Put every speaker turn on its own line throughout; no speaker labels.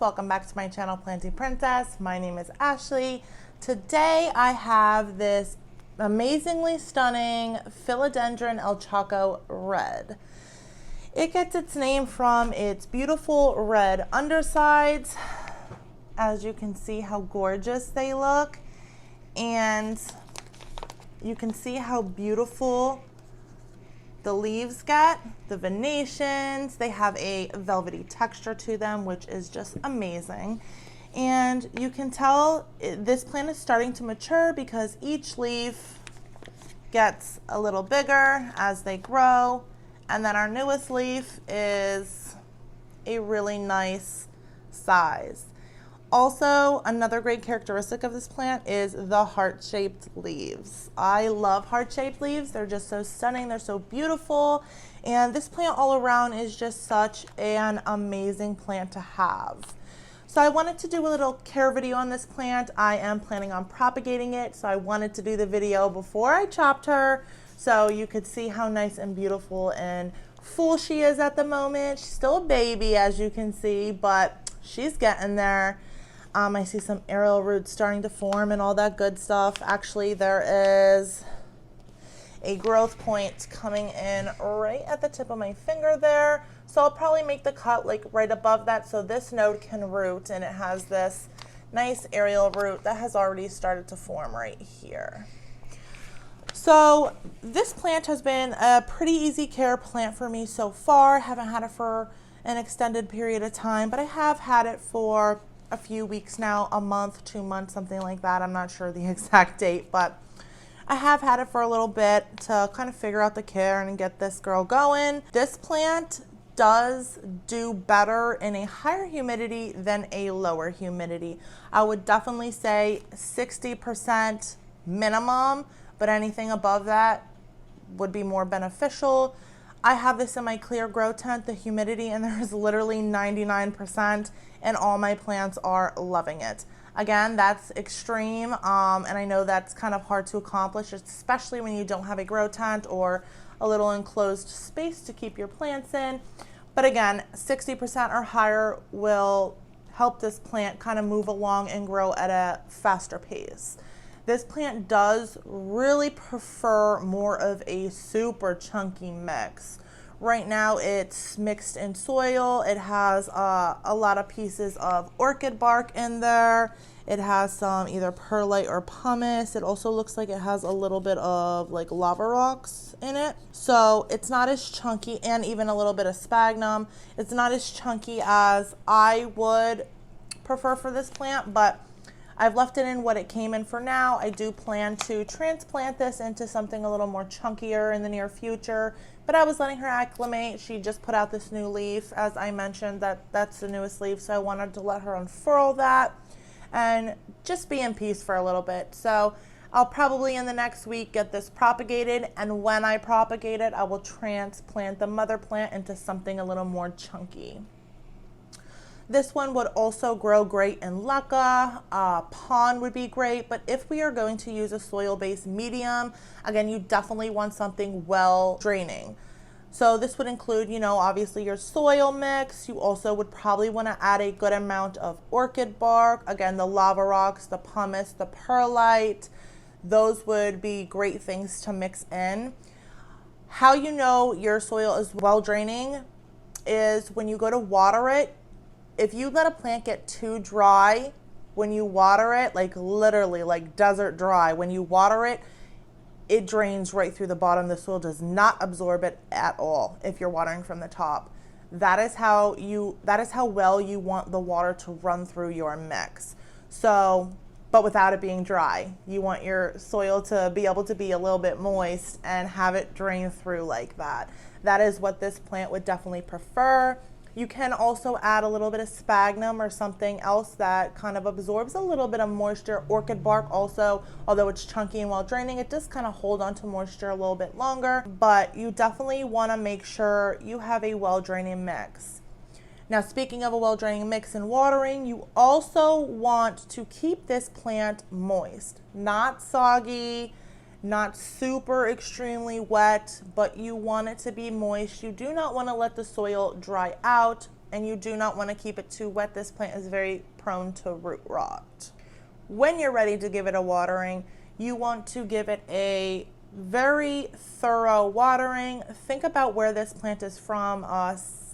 welcome back to my channel Planting Princess. My name is Ashley. Today I have this amazingly stunning Philodendron El Choco Red. It gets its name from its beautiful red undersides. As you can see how gorgeous they look, and you can see how beautiful the leaves get, the venations. They have a velvety texture to them, which is just amazing. And you can tell this plant is starting to mature because each leaf gets a little bigger as they grow. And then our newest leaf is a really nice size. Also, another great characteristic of this plant is the heart-shaped leaves. I love heart-shaped leaves. They're just so stunning. They're so beautiful. And this plant all around is just such an amazing plant to have. So I wanted to do a little care video on this plant. I am planning on propagating it, so I wanted to do the video before I chopped her so you could see how nice and beautiful and full she is at the moment. She's still a baby, as you can see, but she's getting there. I see some aerial roots starting to form and all that good stuff. Actually, there is a growth point coming in right at the tip of my finger there. So I'll probably make the cut like right above that so this node can root, and it has this nice aerial root that has already started to form right here. So this plant has been a pretty easy care plant for me so far. Haven't had it for an extended period of time, but I have had it for a few weeks now, a month, 2 months, something like that. I'm not sure the exact date, but I have had it for a little bit to kind of figure out the care and get this girl going. This plant does do better in a higher humidity than a lower humidity. I would definitely say 60% minimum, but anything above that would be more beneficial. I have this in my clear grow tent. The humidity in there is literally 99%, and all my plants are loving it. Again, that's extreme, and I know that's kind of hard to accomplish, especially when you don't have a grow tent or a little enclosed space to keep your plants in. But again, 60% or higher will help this plant kind of move along and grow at a faster pace. This plant does really prefer more of a super chunky mix. Right now it's mixed in soil. It has a lot of pieces of orchid bark in there. It has some either perlite or pumice. It also looks like it has a little bit of like lava rocks in it. So it's not as chunky, and even a little bit of sphagnum. It's not as chunky as I would prefer for this plant, but I've left it in what it came in for now. I do plan to transplant this into something a little more chunkier in the near future, but I was letting her acclimate. She just put out this new leaf. As I mentioned, that's the newest leaf, so I wanted to let her unfurl that and just be in peace for a little bit. So I'll probably in the next week get this propagated, and when I propagate it, I will transplant the mother plant into something a little more chunky. This one would also grow great in leca. Pond would be great, but if we are going to use a soil-based medium, again, you definitely want something well draining. So this would include, you know, obviously your soil mix. You also would probably want to add a good amount of orchid bark. Again, the lava rocks, the pumice, the perlite, those would be great things to mix in. How you know your soil is well draining is when you go to water it. If you let a plant get too dry when you water it, like literally like desert dry, when you water it, it drains right through the bottom. The soil does not absorb it at all if you're watering from the top. That is how well you want the water to run through your mix. So, but without it being dry. You want your soil to be able to be a little bit moist and have it drain through like that. That is what this plant would definitely prefer. You can also add a little bit of sphagnum or something else that kind of absorbs a little bit of moisture. Orchid bark also, although it's chunky and well draining, it does kind of hold on to moisture a little bit longer, but you definitely want to make sure you have a well draining mix. Now, speaking of a well draining mix and watering, you also want to keep this plant moist, not soggy, not super extremely wet, but you want it to be moist. You do not want to let the soil dry out and you do not want to keep it too wet. This plant is very prone to root rot. When you're ready to give it a watering, you want to give it a very thorough watering. Think about where this plant is from,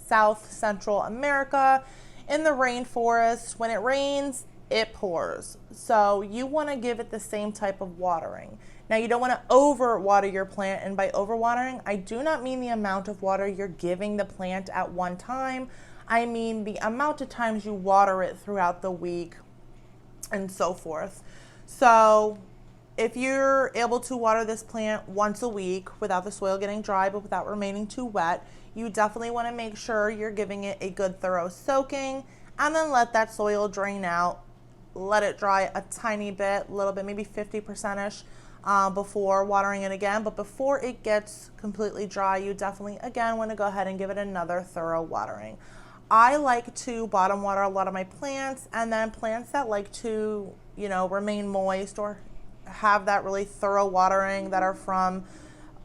South Central America, in the rainforest. When it rains, it pours. So you want to give it the same type of watering. Now, you don't want to overwater your plant, and by overwatering, I do not mean the amount of water you're giving the plant at one time. I mean the amount of times you water it throughout the week and so forth. So if you're able to water this plant once a week without the soil getting dry but without remaining too wet, you definitely want to make sure you're giving it a good thorough soaking, and then let that soil drain out. Let it dry a tiny bit, a little bit, maybe 50%-ish before watering it again. But before it gets completely dry, you definitely, again, want to go ahead and give it another thorough watering. I like to bottom water a lot of my plants, and then plants that like to, remain moist or have that really thorough watering that are from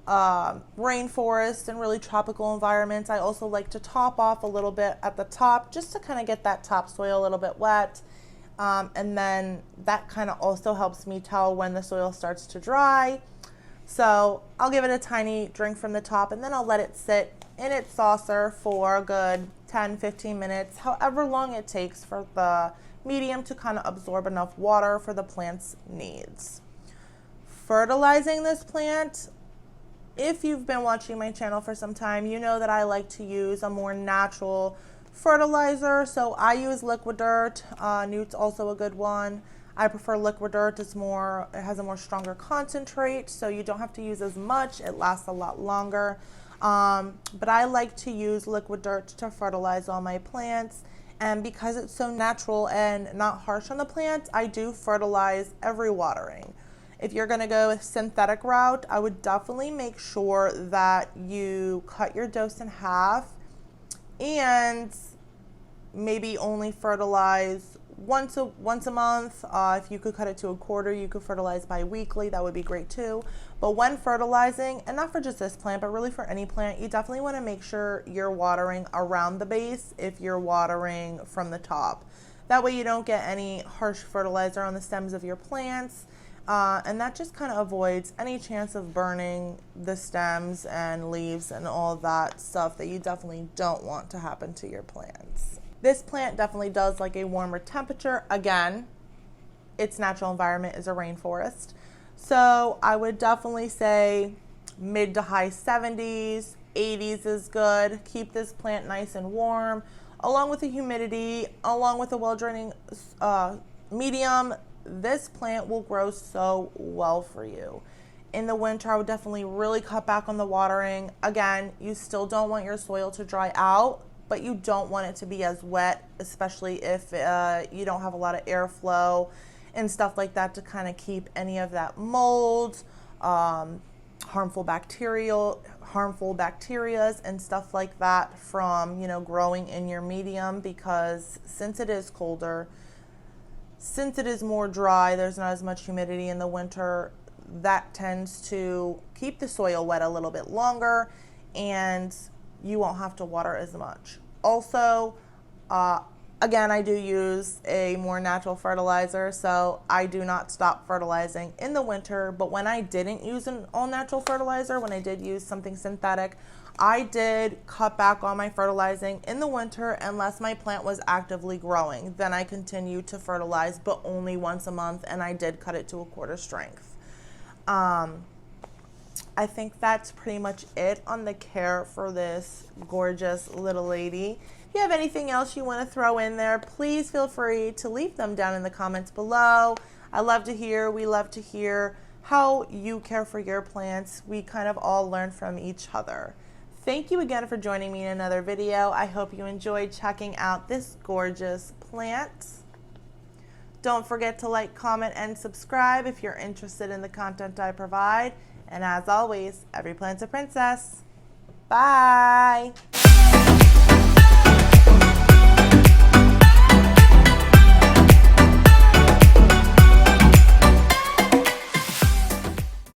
rainforest and really tropical environments, I also like to top off a little bit at the top just to kind of get that topsoil a little bit wet. And then that kind of also helps me tell when the soil starts to dry. So I'll give it a tiny drink from the top, and then I'll let it sit in its saucer for a good 10-15 minutes, however long it takes for the medium to kind of absorb enough water for the plant's needs. Fertilizing this plant, if you've been watching my channel for some time, you know that I like to use a more natural fertilizer. So I use liquid dirt. Nute's also a good one. I prefer liquid dirt. It has a more stronger concentrate, so you don't have to use as much. It lasts a lot longer. But I like to use liquid dirt to fertilize all my plants. And because it's so natural and not harsh on the plant, I do fertilize every watering. If you're going to go with synthetic route, I would definitely make sure that you cut your dose in half and maybe only fertilize once a month. If you could cut it to a quarter, you could fertilize bi-weekly. That would be great too. But when fertilizing, and not for just this plant, but really for any plant, you definitely want to make sure you're watering around the base if you're watering from the top. That way you don't get any harsh fertilizer on the stems of your plants. And that just kind of avoids any chance of burning the stems and leaves and all that stuff that you definitely don't want to happen to your plants. This plant definitely does like a warmer temperature. Again, its natural environment is a rainforest. So I would definitely say mid to high 70s, 80s is good. Keep this plant nice and warm, along with the humidity, along with a well-draining medium. This plant will grow so well for you. In the winter, I would definitely really cut back on the watering. Again, you still don't want your soil to dry out, but you don't want it to be as wet, especially if you don't have a lot of airflow and stuff like that to kind of keep any of that mold, harmful bacterias and stuff like that from, growing in your medium, because since it is colder, since it is more dry, there's not as much humidity in the winter, that tends to keep the soil wet a little bit longer, and you won't have to water as much. Also, again, I do use a more natural fertilizer, so I do not stop fertilizing in the winter. But when I didn't use an all-natural fertilizer, when I did use something synthetic, I did cut back on my fertilizing in the winter unless my plant was actively growing. Then I continued to fertilize, but only once a month, and I did cut it to a quarter strength. I think that's pretty much it on the care for this gorgeous little lady. If you have anything else you want to throw in there, please feel free to leave them down in the comments below. We love to hear how you care for your plants. We kind of all learn from each other. Thank you again for joining me in another video. I hope you enjoyed checking out this gorgeous plant. Don't forget to like, comment, and subscribe if you're interested in the content I provide. And as always, every plant's a princess. Bye.